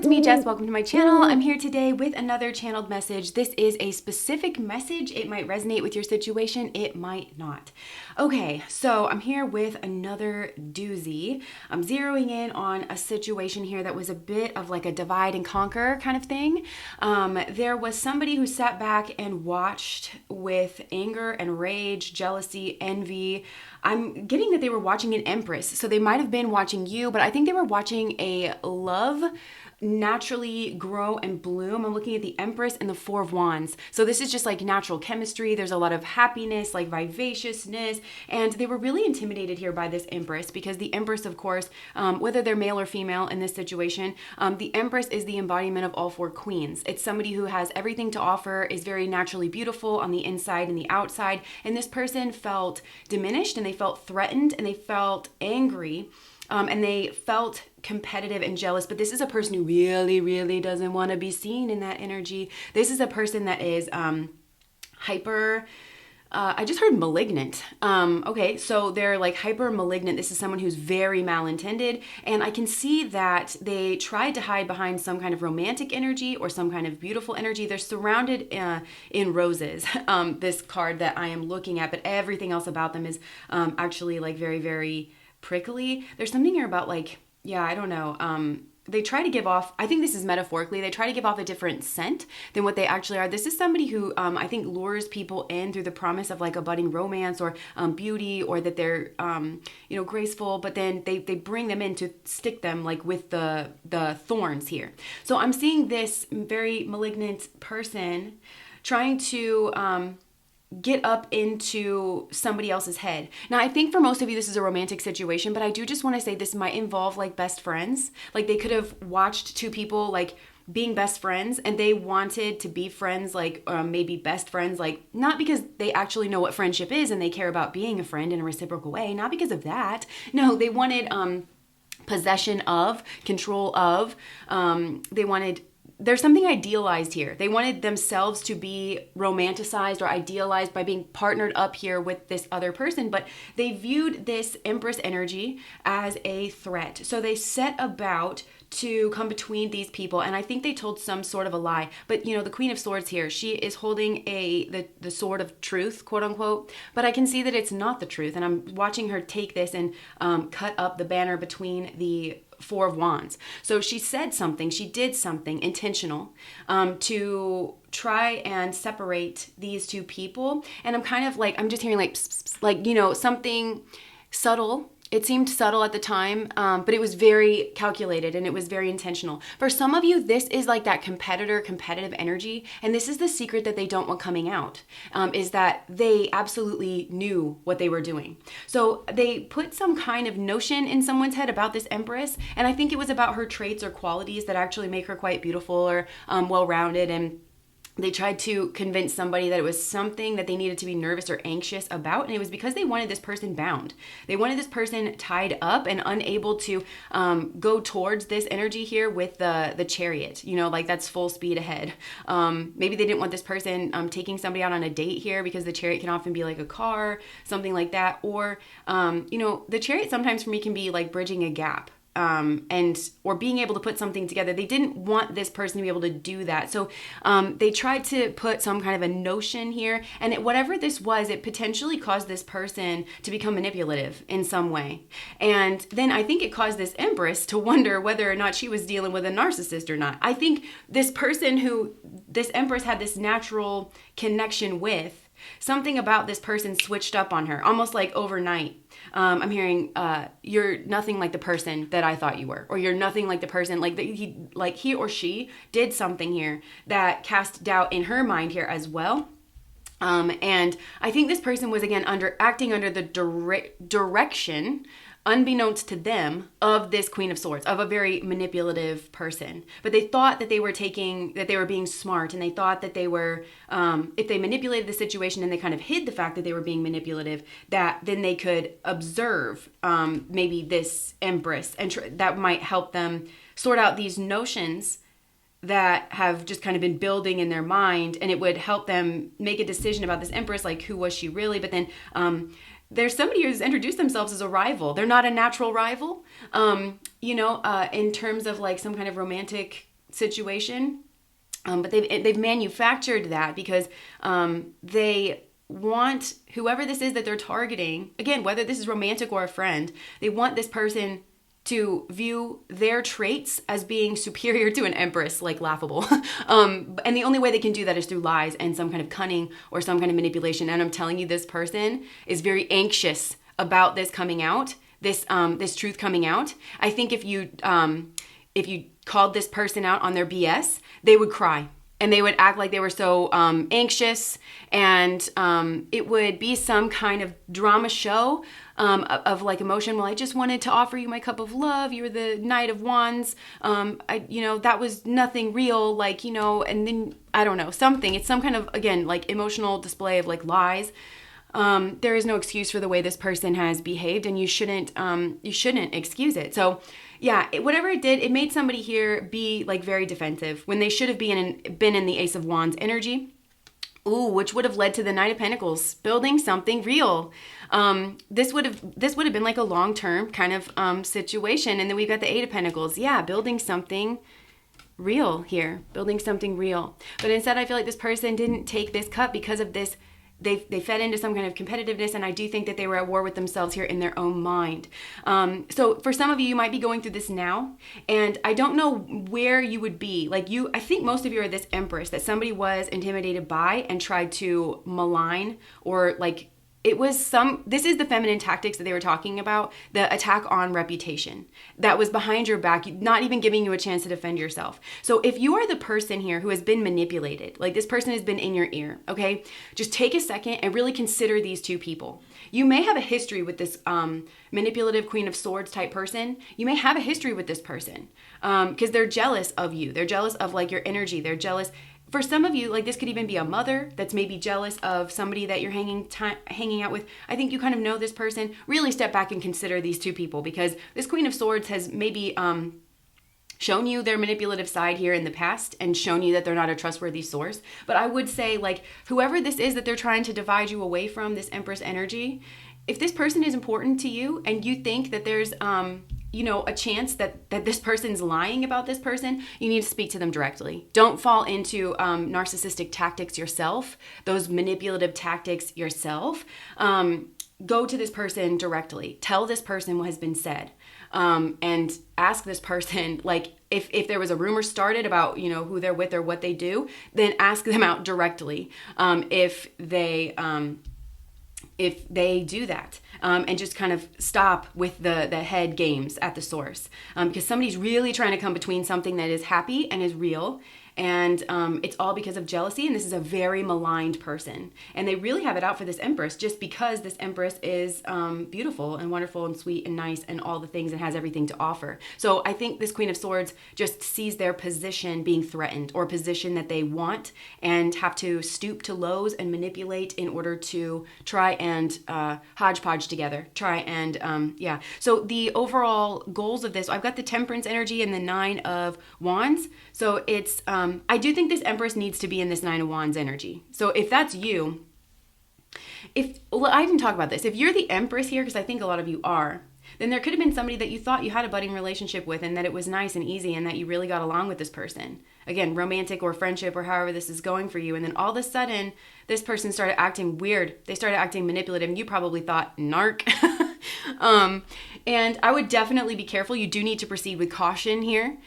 it's me, Jess. Welcome to my channel. I'm here today with another channeled message. This is a specific message. It might resonate with your situation. It might not. Okay, so I'm here with another doozy. I'm zeroing in on a situation here that was a bit of like a divide and conquer kind of thing. There was somebody who sat back and watched with anger and rage, jealousy, envy. I'm getting that they were watching an empress. So they might have been watching you, but I think they were watching a love naturally grow and bloom. I'm looking at the Empress and the Four of Wands. So this is just like natural chemistry. There's a lot of happiness, like vivaciousness. And they were really intimidated here by this Empress because the Empress, of course, whether they're male or female in this situation, the Empress is the embodiment of all four queens. It's somebody who has everything to offer, is very naturally beautiful on the inside and the outside. And this person felt diminished and they felt threatened and they felt angry. And they felt competitive and jealous, but this is a person who really doesn't want to be seen in that energy. This is a person that is hyper, I just heard malignant. Okay, so they're like hyper malignant. This is someone who's very malintended, and I can see that they tried to hide behind some kind of romantic energy or some kind of beautiful energy. They're surrounded in roses, this card that I am looking at, but everything else about them is actually like very prickly. There's something here about like, yeah, I don't know. They try to give off, I think this is metaphorically, they try to give off a different scent than what they actually are. This is somebody who I think lures people in through the promise of like a budding romance or beauty, or that they're, graceful, but then they bring them in to stick them like with the thorns here. So I'm seeing this very malignant person trying to get up into somebody else's head. Now, I think for most of you, this is a romantic situation, but I do just want to say this might involve like best friends. Like they could have watched two people like being best friends and they wanted to be friends, like maybe best friends, like not because they actually know what friendship is and they care about being a friend in a reciprocal way, not because of that. No, they wanted possession of, control of, they wanted, there's something idealized here. They wanted themselves to be romanticized or idealized by being partnered up here with this other person, but they viewed this Empress energy as a threat. So they set about to come between these people, and I think they told some sort of a lie. But the Queen of Swords here, she is holding the sword of truth, quote unquote, but I can see that it's not the truth, and I'm watching her take this and cut up the banner between the Four of Wands. So she said something, she did something intentional to try and separate these two people. And I'm kind of like, I'm just hearing like, pss, pss, like, something subtle. It seemed subtle at the time, but it was very calculated and it was very intentional. For some of you, this is like that competitive energy. And this is the secret that they don't want coming out, is that they absolutely knew what they were doing. So they put some kind of notion in someone's head about this Empress. And I think it was about her traits or qualities that actually make her quite beautiful or well-rounded. And they tried to convince somebody that it was something that they needed to be nervous or anxious about. And it was because they wanted this person bound. They wanted this person tied up and unable to go towards this energy here with the chariot, like that's full speed ahead. Maybe they didn't want this person taking somebody out on a date here because the chariot can often be like a car, something like that. Or, the chariot sometimes for me can be like bridging a gap. Or being able to put something together. They didn't want this person to be able to do that. So they tried to put some kind of a notion here, and whatever this was, it potentially caused this person to become manipulative in some way. And then I think it caused this Empress to wonder whether or not she was dealing with a narcissist or not. I think this person who this Empress had this natural connection with, something about this person switched up on her, almost like overnight. I'm hearing, you're nothing like the person that I thought you were, or you're nothing like the person, he or she did something here that cast doubt in her mind here as well. And I think this person was again acting under the direction, unbeknownst to them, of this Queen of Swords, of a very manipulative person. But they thought that they were being smart, and they thought that they were, if they manipulated the situation and they kind of hid the fact that they were being manipulative, that then they could observe maybe this Empress, and that might help them sort out these notions that have just kind of been building in their mind, and it would help them make a decision about this Empress, like who was she really? But then there's somebody who's introduced themselves as a rival. They're not a natural rival, in terms of like some kind of romantic situation. But they've manufactured that because they want whoever this is that they're targeting, again, whether this is romantic or a friend, they want this person to view their traits as being superior to an empress, like laughable. And the only way they can do that is through lies and some kind of cunning or some kind of manipulation. And I'm telling you, this person is very anxious about this coming out, this truth coming out. I think if you called this person out on their BS, they would cry. And they would act like they were so anxious, and it would be some kind of drama show of like emotion. Well, I just wanted to offer you my cup of love. You were the Knight of Wands. That was nothing real. And then I don't know, something. It's some kind of, again, like emotional display of like lies. There is no excuse for the way this person has behaved, and you shouldn't excuse it. So yeah, whatever it did, it made somebody here be like very defensive when they should have been in the Ace of Wands energy. Ooh, which would have led to the Knight of Pentacles, building something real. This would have been like a long-term kind of situation. And then we've got the Eight of Pentacles. Yeah, building something real here, building something real. But instead, I feel like this person didn't take this cup because of this. They fed into some kind of competitiveness, and I do think that they were at war with themselves here in their own mind. So for some of you, you might be going through this now, and I don't know where you would be. I think most of you are this Empress that somebody was intimidated by and tried to malign, or like this is the feminine tactics that they were talking about, the attack on reputation that was behind your back, not even giving you a chance to defend yourself. So if you are the person here who has been manipulated, like this person has been in your ear, okay, just take a second and really consider these two people. You may have a history with this manipulative Queen of Swords type person. You may have a history with this person because they're jealous of you. They're jealous of like your energy. They're jealous. For some of you, like this could even be a mother that's maybe jealous of somebody that you're hanging out with. I think you kind of know this person. Really step back and consider these two people, because this Queen of Swords has maybe shown you their manipulative side here in the past and shown you that they're not a trustworthy source. But I would say, like, whoever this is that they're trying to divide you away from, this Empress energy, if this person is important to you and you think that there's a chance that this person's lying about this person, you need to speak to them directly. Don't fall into narcissistic tactics yourself, those manipulative tactics yourself. Go to this person directly. Tell this person what has been said. And ask this person, like, if there was a rumor started about, who they're with or what they do, then ask them out directly. If they do that, and just kind of stop with the head games at the source, because somebody's really trying to come between something that is happy and is real, and it's all because of jealousy, and this is a very maligned person, and they really have it out for this Empress just because this Empress is beautiful and wonderful and sweet and nice and all the things and has everything to offer. So I think this Queen of Swords just sees their position being threatened, or a position that they want and have to stoop to lows and manipulate in order to try and hodgepodge together. So the overall goals of this, I've got the Temperance energy and the Nine of Wands. So it's I do think this Empress needs to be in this Nine of Wands energy. So if that's you, I can talk about this. If you're the Empress here, because I think a lot of you are, then there could have been somebody that you thought you had a budding relationship with and that it was nice and easy and that you really got along with this person. Again, romantic or friendship or however this is going for you. And then all of a sudden, this person started acting weird. They started acting manipulative, and you probably thought, narc. And I would definitely be careful. You do need to proceed with caution here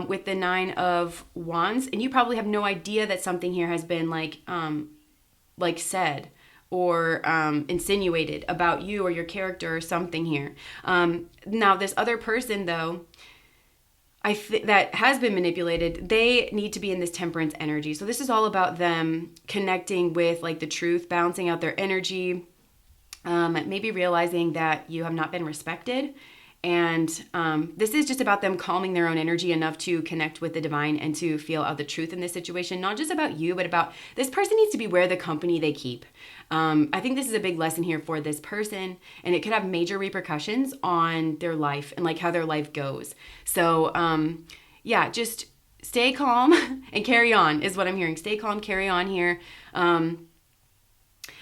with the Nine of Wands. And you probably have no idea that something here has been like said or insinuated about you or your character or something here. Now, this other person, though, that has been manipulated, they need to be in this Temperance energy. So this is all about them connecting with like the truth, balancing out their energy, maybe realizing that you have not been respected. And this is just about them calming their own energy enough to connect with the divine and to feel out the truth in this situation. Not just about you, but about this person needs to beware the company they keep. I think this is a big lesson here for this person, and it could have major repercussions on their life and like how their life goes. So just stay calm and carry on is what I'm hearing. Stay calm, carry on here.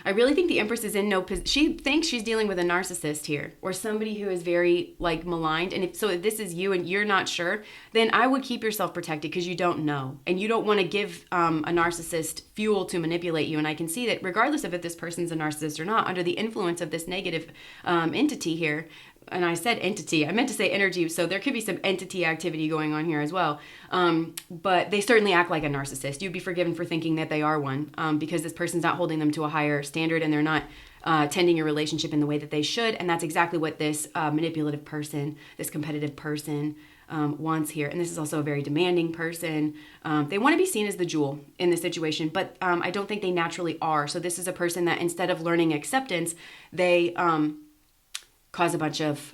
I really think the Empress is in no position. She thinks she's dealing with a narcissist here, or somebody who is very like maligned. And if this is you and you're not sure, then I would keep yourself protected because you don't know, and you don't want to give a narcissist fuel to manipulate you. And I can see that regardless of if this person's a narcissist or not, under the influence of this negative entity here. And I said entity, I meant to say energy, so there could be some entity activity going on here as well. But they certainly act like a narcissist. You'd be forgiven for thinking that they are one, because this person's not holding them to a higher standard, and they're not tending your relationship in the way that they should. And that's exactly what this manipulative person, this competitive person wants here. And this is also a very demanding person. They want to be seen as the jewel in this situation, but I don't think they naturally are. So this is a person that instead of learning acceptance, they cause a bunch of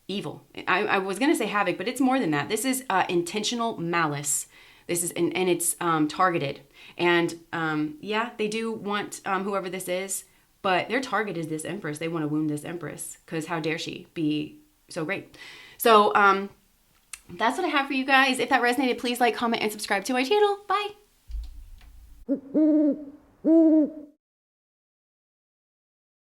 evil. I was going to say havoc, but it's more than that. This is intentional malice. This is, and it's targeted. And yeah, they do want whoever this is, but their target is this Empress. They want to wound this Empress because how dare she be so great? So that's what I have for you guys. If that resonated, please like, comment, and subscribe to my channel. Bye.